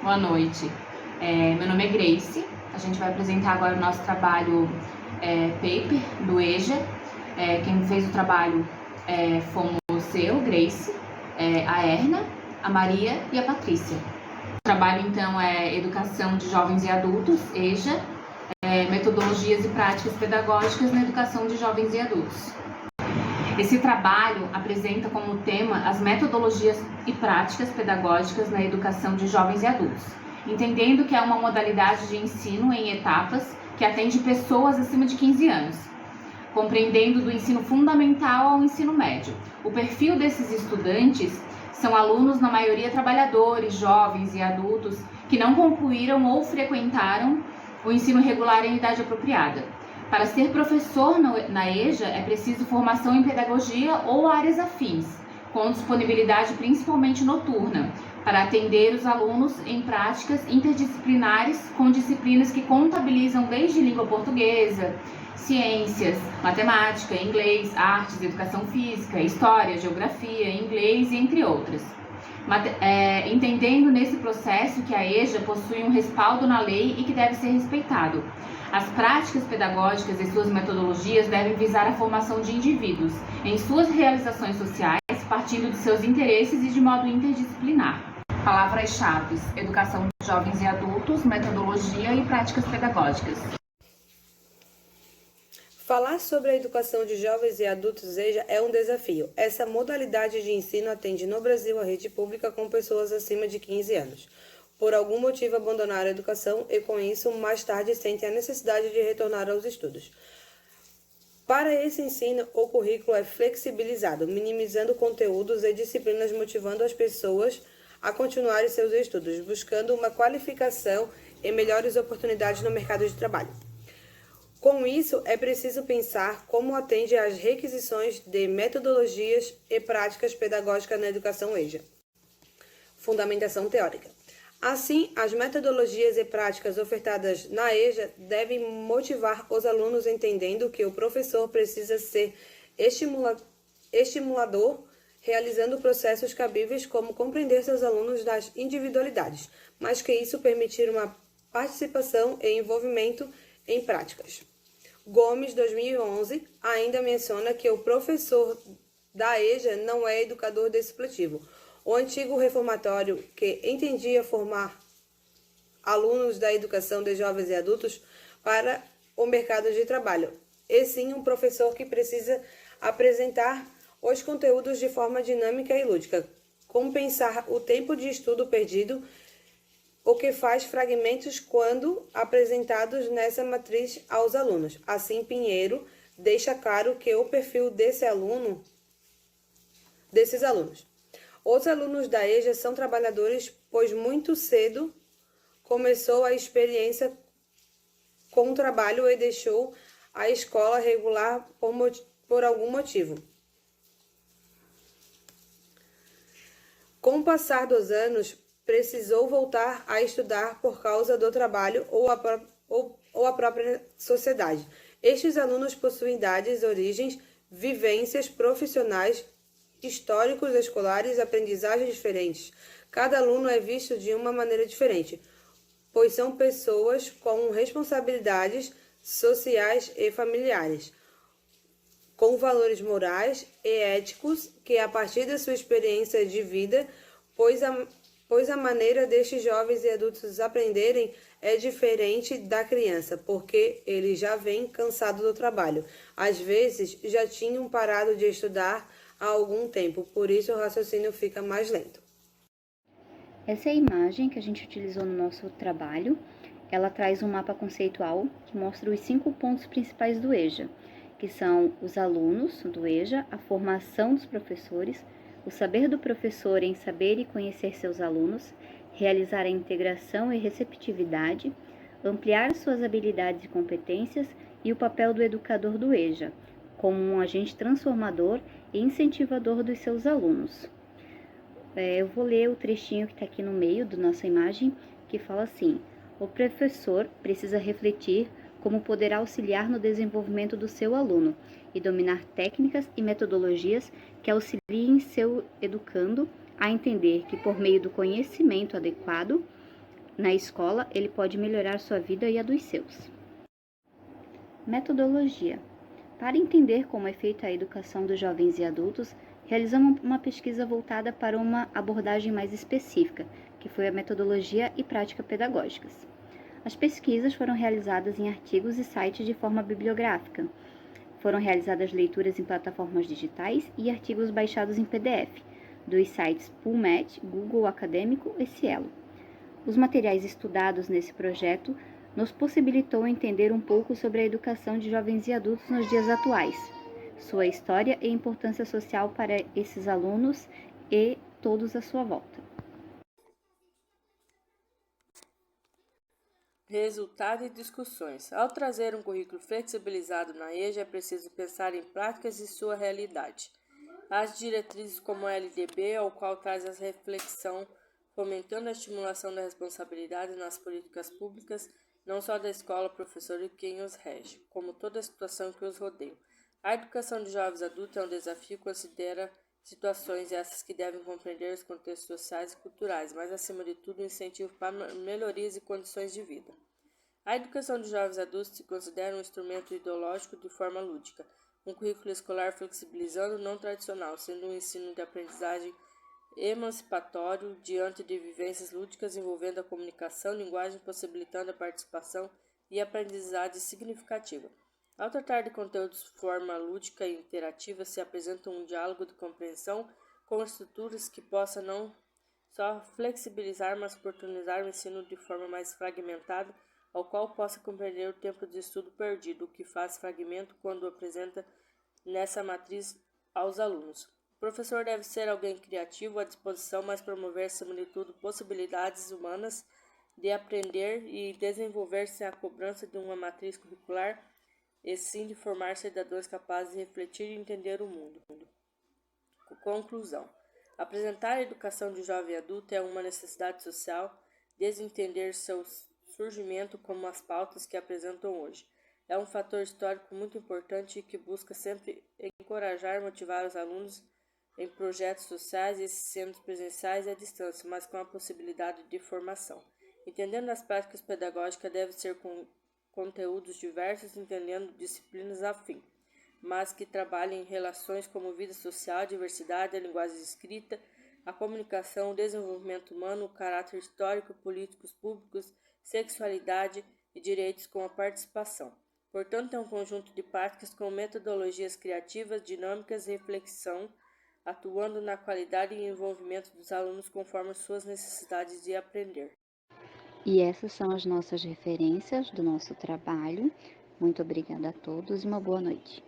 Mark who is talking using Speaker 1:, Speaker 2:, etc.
Speaker 1: Boa noite. Meu nome é Grace. A gente vai apresentar agora o nosso trabalho paper do EJA. Quem fez o trabalho fomos eu, Grace, a Erna, a Maria e a Patrícia. O trabalho, então, é Educação de Jovens e Adultos, EJA, Metodologias e Práticas Pedagógicas na Educação de Jovens e Adultos. Esse trabalho apresenta como tema as metodologias e práticas pedagógicas na educação de jovens e adultos, entendendo que é uma modalidade de ensino em etapas que atende pessoas acima de 15 anos, compreendendo do ensino fundamental ao ensino médio. O perfil desses estudantes são alunos, na maioria trabalhadores, jovens e adultos, que não concluíram ou frequentaram o ensino regular em idade apropriada. Para ser professor na EJA, é preciso formação em pedagogia ou áreas afins, com disponibilidade principalmente noturna, para atender os alunos em práticas interdisciplinares com disciplinas que contabilizam desde língua portuguesa, ciências, matemática, inglês, artes, educação física, história, geografia, inglês, entre outras. Entendendo nesse processo que a EJA possui um respaldo na lei e que deve ser respeitado. As práticas pedagógicas e suas metodologias devem visar a formação de indivíduos em suas realizações sociais, partindo de seus interesses e de modo interdisciplinar. Palavras-chave: educação de jovens e adultos, metodologia e práticas pedagógicas.
Speaker 2: Falar sobre a educação de jovens e adultos EJA é um desafio. Essa modalidade de ensino atende no Brasil a rede pública com pessoas acima de 15 anos. Por algum motivo abandonaram a educação e com isso mais tarde sentem a necessidade de retornar aos estudos. Para esse ensino, o currículo é flexibilizado, minimizando conteúdos e disciplinas, motivando as pessoas a continuarem seus estudos, buscando uma qualificação e melhores oportunidades no mercado de trabalho. Com isso, é preciso pensar como atende às requisições de metodologias e práticas pedagógicas na educação EJA. Fundamentação teórica. Assim, as metodologias e práticas ofertadas na EJA devem motivar os alunos entendendo que o professor precisa ser estimulador, realizando processos cabíveis como compreender seus alunos das individualidades, mas que isso permitir uma participação e envolvimento em práticas. Gomes, 2011, ainda menciona que o professor da EJA não é educador discipletivo. O antigo reformatório, que entendia formar alunos da educação de jovens e adultos para o mercado de trabalho, e sim um professor que precisa apresentar os conteúdos de forma dinâmica e lúdica, compensar o tempo de estudo perdido, o que faz fragmentos quando apresentados nessa matriz aos alunos. Assim, Pinheiro deixa claro que o perfil desses alunos. Os alunos da EJA são trabalhadores, pois muito cedo começou a experiência com o trabalho e deixou a escola regular por algum motivo. Com o passar dos anos, precisou voltar a estudar por causa do trabalho ou a própria sociedade. Estes alunos possuem idades, origens, vivências profissionais, históricos escolares e aprendizagens diferentes. Cada aluno é visto de uma maneira diferente, pois são pessoas com responsabilidades sociais e familiares, com valores morais e éticos que, a partir da sua experiência de vida, pois a maneira destes jovens e adultos aprenderem é diferente da criança, porque eles já vêm cansados do trabalho. Às vezes, já tinham parado de estudar há algum tempo, por isso o raciocínio fica mais lento.
Speaker 3: Essa é a imagem que a gente utilizou no nosso trabalho. Ela traz um mapa conceitual que mostra os 5 pontos principais do EJA, que são os alunos do EJA, a formação dos professores, o saber do professor em saber e conhecer seus alunos, realizar a integração e receptividade, ampliar suas habilidades e competências e o papel do educador do EJA, como um agente transformador e incentivador dos seus alunos. Eu vou ler o trechinho que está aqui no meio da nossa imagem, que fala assim: o professor precisa refletir como poderá auxiliar no desenvolvimento do seu aluno e dominar técnicas e metodologias que auxiliem seu educando a entender que, por meio do conhecimento adequado, na escola, ele pode melhorar sua vida e a dos seus. Metodologia. Para entender como é feita a educação dos jovens e adultos, realizamos uma pesquisa voltada para uma abordagem mais específica, que foi a metodologia e prática pedagógicas. As pesquisas foram realizadas em artigos e sites de forma bibliográfica. Foram realizadas leituras em plataformas digitais e artigos baixados em PDF, dos sites PubMed, Google Acadêmico e Cielo. Os materiais estudados nesse projeto nos possibilitou entender um pouco sobre a educação de jovens e adultos nos dias atuais, sua história e importância social para esses alunos e todos à sua volta.
Speaker 2: Resultado e discussões. Ao trazer um currículo flexibilizado na EJA, é preciso pensar em práticas e sua realidade. As diretrizes como a LDB, ao qual traz a reflexão, fomentando a estimulação da responsabilidade nas políticas públicas, não só da escola, professor e quem os rege, como toda a situação que os rodeia. A educação de jovens adultos é um desafio que considera situações essas que devem compreender os contextos sociais e culturais, mas acima de tudo um incentivo para melhorias e condições de vida. A educação de jovens adultos se considera um instrumento ideológico de forma lúdica, um currículo escolar flexibilizando não tradicional, sendo um ensino de aprendizagem emancipatório diante de vivências lúdicas envolvendo a comunicação, linguagem, possibilitando a participação e aprendizagem significativa. Ao tratar de conteúdos de forma lúdica e interativa, se apresenta um diálogo de compreensão com estruturas que possa não só flexibilizar, mas oportunizar o ensino de forma mais fragmentada, ao qual possa compreender o tempo de estudo perdido, o que faz fragmento quando apresenta nessa matriz aos alunos. O professor deve ser alguém criativo, à disposição, mas promover, acima de tudo, possibilidades humanas de aprender e desenvolver sem a cobrança de uma matriz curricular, e sim de formar cidadãos capazes de refletir e entender o mundo. Conclusão. Apresentar a educação de jovem e adulto é uma necessidade social, desde entender seu surgimento como as pautas que apresentam hoje. É um fator histórico muito importante e que busca sempre encorajar e motivar os alunos em projetos sociais, esses sendo presenciais e à distância, mas com a possibilidade de formação. Entendendo as práticas pedagógicas deve ser com conteúdos diversos, entendendo disciplinas afim, mas que trabalhem em relações como vida social, diversidade, a linguagem escrita, a comunicação, o desenvolvimento humano, o caráter histórico, políticos públicos, sexualidade e direitos com a participação. Portanto, é um conjunto de práticas com metodologias criativas, dinâmicas e reflexão, atuando na qualidade e envolvimento dos alunos conforme suas necessidades de aprender.
Speaker 3: E essas são as nossas referências do nosso trabalho. Muito obrigada a todos e uma boa noite.